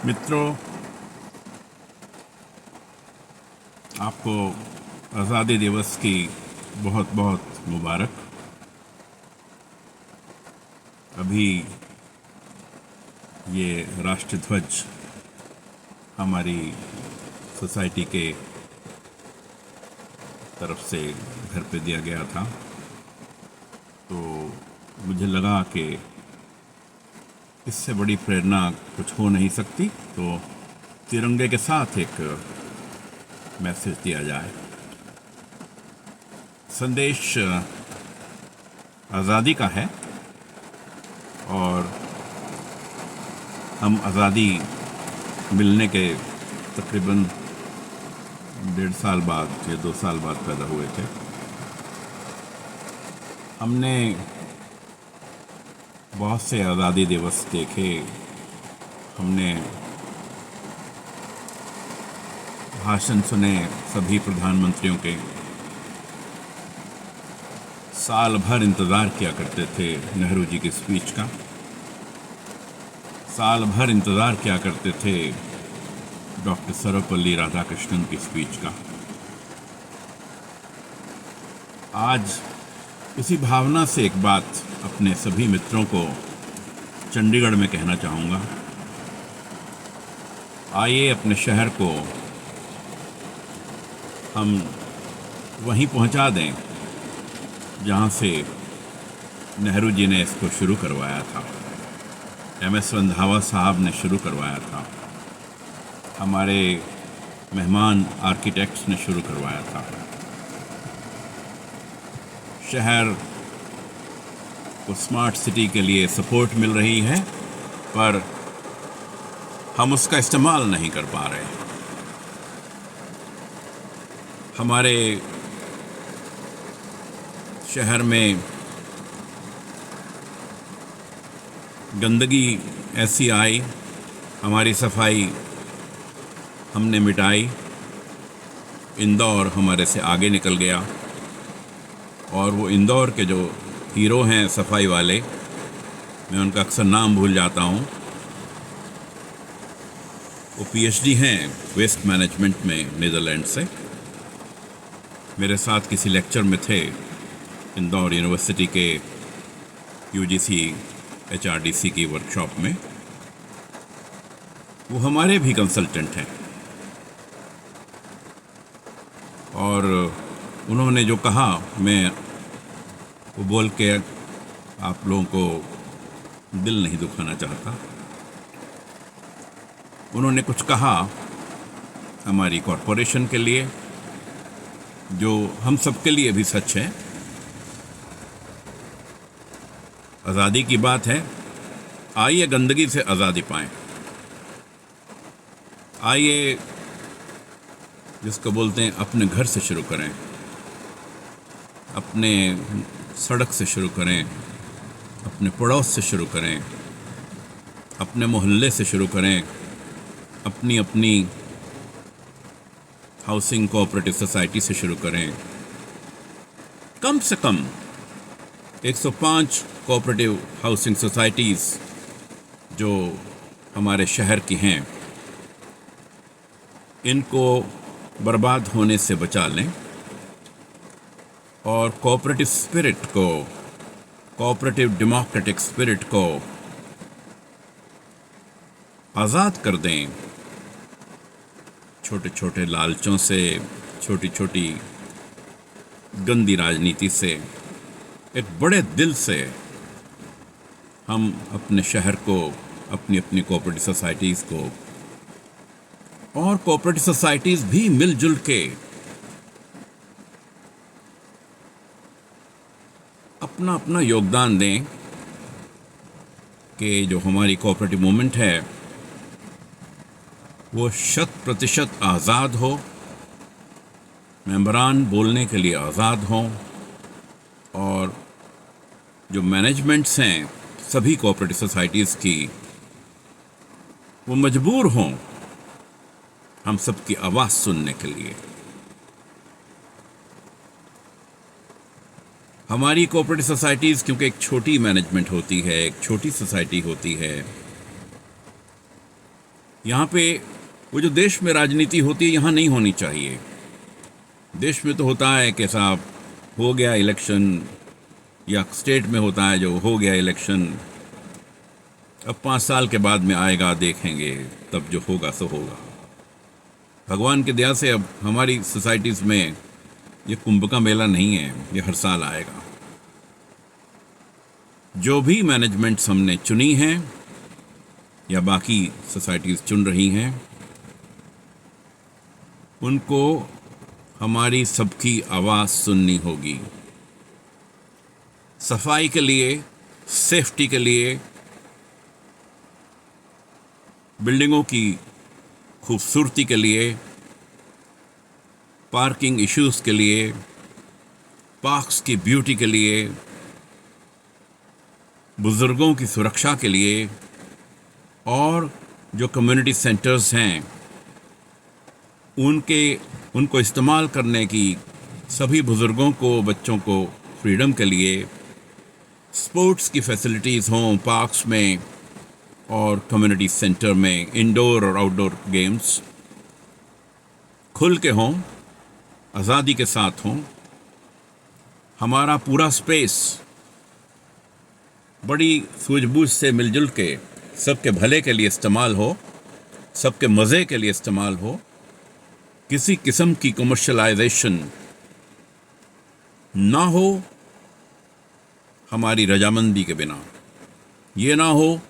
मित्रों, आपको आज़ादी दिवस की बहुत बहुत मुबारक। अभी ये राष्ट्रध्वज हमारी सोसाइटी के तरफ से घर पे दिया गया था, तो मुझे लगा कि इससे बड़ी प्रेरणा कुछ हो नहीं सकती, तो तिरंगे के साथ एक मैसेज दिया जाए। संदेश आज़ादी का है और हम आज़ादी मिलने के तकरीबन 1.5 साल बाद या 2 साल बाद पैदा हुए थे। हमने बहुत से आज़ादी दिवस देखे, हमने भाषण सुने सभी प्रधानमंत्रियों के। साल भर इंतज़ार किया करते थे नेहरू जी की स्पीच का, साल भर इंतज़ार किया करते थे डॉक्टर सर्वपल्ली राधाकृष्णन की स्पीच का। आज इसी भावना से एक बात अपने सभी मित्रों को चंडीगढ़ में कहना चाहूँगा। आइए अपने शहर को हम वहीं पहुँचा दें जहाँ से नेहरू जी ने इसको शुरू करवाया था, MS रंधावा साहब ने शुरू करवाया था, हमारे मेहमान आर्किटेक्ट्स ने शुरू करवाया था। शहर को स्मार्ट सिटी के लिए सपोर्ट मिल रही है, पर हम उसका इस्तेमाल नहीं कर पा रहे। हमारे शहर में गंदगी ऐसी आई, हमारी सफाई हमने मिटाई, इंदौर हमारे से आगे निकल गया। और वो इंदौर के जो हीरो हैं सफाई वाले, मैं उनका अक्सर नाम भूल जाता हूँ, वो PhD हैं वेस्ट मैनेजमेंट में नीदरलैंड से। मेरे साथ किसी लेक्चर में थे इंदौर यूनिवर्सिटी के UGC HRDC की वर्कशॉप में। वो हमारे भी कंसल्टेंट हैं और उन्होंने जो कहा, मैं वो बोल के आप लोगों को दिल नहीं दुखाना चाहता। उन्होंने कुछ कहा हमारी कॉरपोरेशन के लिए, जो हम सबके लिए भी सच है। आज़ादी की बात है, आइए गंदगी से आज़ादी पाएं। आइए, जिसको बोलते हैं, अपने घर से शुरू करें, अपने सड़क से शुरू करें, अपने पड़ोस से शुरू करें, अपने मोहल्ले से शुरू करें, अपनी अपनी हाउसिंग कोऑपरेटिव सोसाइटी से शुरू करें। कम से कम 105 कोऑपरेटिव हाउसिंग सोसाइटीज़ जो हमारे शहर की हैं, इनको बर्बाद होने से बचा लें और कोऑपरेटिव स्पिरिट को, कोऑपरेटिव डेमोक्रेटिक स्पिरिट को आज़ाद कर दें छोटे छोटे लालचों से, छोटी छोटी गंदी राजनीति से। एक बड़े दिल से हम अपने शहर को, अपनी अपनी कोऑपरेटिव सोसाइटीज़ को, और कोऑपरेटिव सोसाइटीज़ भी मिलजुल के अपना अपना योगदान दें कि जो हमारी कोऑपरेटिव मूवमेंट है वो 100% आज़ाद हो, मेंबरान बोलने के लिए आज़ाद हों, और जो मैनेजमेंट्स हैं सभी कोऑपरेटिव सोसाइटीज़ की, वो मजबूर हों हम सबकी आवाज़ सुनने के लिए। हमारी कोऑपरेटिव सोसाइटीज़ क्योंकि एक छोटी मैनेजमेंट होती है, एक छोटी सोसाइटी होती है, यहाँ पे वो जो देश में राजनीति होती है यहाँ नहीं होनी चाहिए। देश में तो होता है कि साहब हो गया इलेक्शन, या स्टेट में होता है जो हो गया इलेक्शन, अब 5 साल के बाद में आएगा देखेंगे, तब जो होगा सो होगा। भगवान की दया से अब हमारी सोसाइटीज़ में ये कुंभ का मेला नहीं है, ये हर साल आएगा। जो भी मैनेजमेंट्स हमने चुनी हैं या बाकी सोसाइटीज़ चुन रही हैं, उनको हमारी सबकी आवाज़ सुननी होगी। सफाई के लिए, सेफ्टी के लिए, बिल्डिंगों की खूबसूरती के लिए, पार्किंग इश्यूज़ के लिए, पार्क्स की ब्यूटी के लिए, बुज़ुर्गों की सुरक्षा के लिए, और जो कम्युनिटी सेंटर्स हैं उनको इस्तेमाल करने की सभी बुज़ुर्गों को, बच्चों को फ्रीडम के लिए, स्पोर्ट्स की फैसिलिटीज़ हों पार्क्स में और कम्युनिटी सेंटर में, इंडोर और आउटडोर गेम्स खुल के हों, आज़ादी के साथ हों। हमारा पूरा स्पेस बड़ी सूझबूझ से मिलजुल के सबके भले के लिए इस्तेमाल हो, सबके मज़े के लिए इस्तेमाल हो। किसी किस्म की कमर्शलाइजेशन ना हो हमारी रजामंदी के बिना। ये ना हो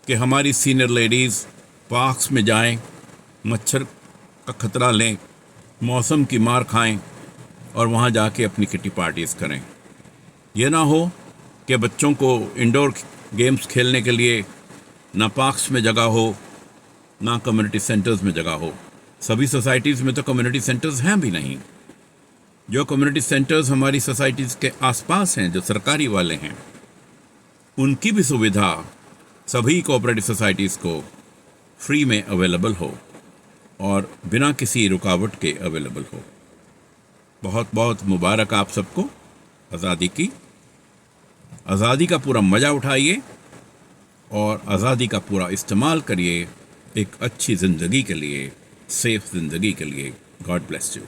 कि हमारी सीनियर लेडीज़ पार्क्स में जाएं, मच्छर का खतरा लें, मौसम की मार खाएं और वहाँ जाके अपनी किटी पार्टीज़ करें। ये ना हो कि बच्चों को इंडोर गेम्स खेलने के लिए ना पार्क्स में जगह हो, ना कम्युनिटी सेंटर्स में जगह हो। सभी सोसाइटीज़ में तो कम्युनिटी सेंटर्स हैं भी नहीं। जो कम्युनिटी सेंटर्स हमारी सोसाइटीज़ के आसपास हैं, जो सरकारी वाले हैं, उनकी भी सुविधा सभी कोऑपरेटिव सोसाइटीज़ को फ्री में अवेलेबल हो और बिना किसी रुकावट के अवेलेबल हो। बहुत बहुत मुबारक आप सबको आज़ादी की। आज़ादी का पूरा मज़ा उठाइए और आज़ादी का पूरा इस्तेमाल करिए एक अच्छी ज़िंदगी के लिए, सेफ ज़िंदगी के लिए। God bless you.